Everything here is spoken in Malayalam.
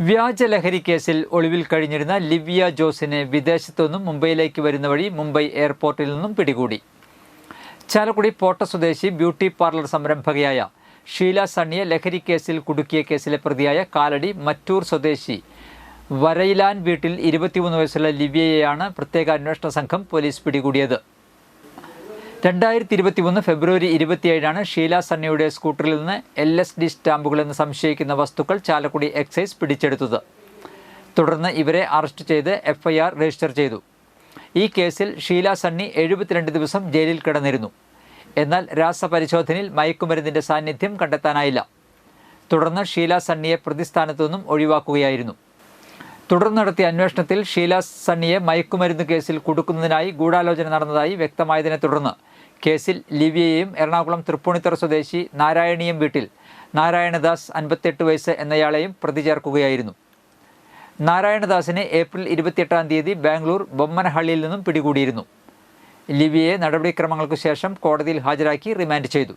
വ്യാജ ലഹരി കേസിൽ ഒളിവിൽ കഴിഞ്ഞിരുന്ന ലിവിയ ജോസിനെ വിദേശത്തുനിന്നും മുംബൈയിലേക്ക് വരുന്ന വഴി മുംബൈ എയർപോർട്ടിൽ നിന്നും പിടികൂടി. ചാലക്കുടി പോട്ട സ്വദേശി ബ്യൂട്ടി പാർലർ സംരംഭകയായ ഷീല സണ്ണിയെ ലഹരി കേസിൽ കുടുക്കിയ കേസിലെ പ്രതിയായ കാലടി മറ്റൂർ സ്വദേശി വരയിലാൻ വീട്ടിൽ 23 വയസ്സുള്ള ലിവിയയെയാണ് പ്രത്യേക അന്വേഷണ സംഘം പോലീസ് പിടികൂടിയത്. 2021 ഫെബ്രുവരി 27 ഷീല സണ്ണിയുടെ സ്കൂട്ടറിൽ നിന്ന് LSD സ്റ്റാമ്പുകളെന്ന് സംശയിക്കുന്ന വസ്തുക്കൾ ചാലക്കുടി എക്സൈസ് പിടിച്ചെടുത്തത്. തുടർന്ന് ഇവരെ അറസ്റ്റ് ചെയ്ത് FIR രജിസ്റ്റർ ചെയ്തു. ഈ കേസിൽ ഷീല സണ്ണി 72 ദിവസം ജയിലിൽ കിടന്നിരുന്നു. എന്നാൽ രാസപരിശോധനയിൽ മയക്കുമരുന്നിൻ്റെ സാന്നിധ്യം കണ്ടെത്താനായില്ല. തുടർന്ന് ഷീല സണ്ണിയെ പ്രതിസ്ഥാനത്തു നിന്നും ഒഴിവാക്കുകയായിരുന്നു. തുടർന്ന് നടത്തിയ അന്വേഷണത്തിൽ ഷീല സണ്ണിയെ മയക്കുമരുന്ന് കേസിൽ കുടുക്കുന്നതിനായി ഗൂഢാലോചന നടന്നതായി വ്യക്തമായതിനെ തുടർന്ന് കേസിൽ ലിവിയയെയും എറണാകുളം തൃപ്പൂണിത്തുറ സ്വദേശി നാരായണീയം വീട്ടിൽ നാരായണദാസ് 58 വയസ്സ് എന്നയാളെയും പ്രതി ചേർക്കുകയായിരുന്നു. നാരായണദാസിനെ ഏപ്രിൽ 28 ബാംഗ്ലൂർ ബൊമ്മനഹള്ളിയിൽ നിന്നും പിടികൂടിയിരുന്നു. ലിവിയയെ നടപടിക്രമങ്ങൾക്ക് ശേഷം കോടതിയിൽ ഹാജരാക്കി റിമാൻഡ് ചെയ്തു.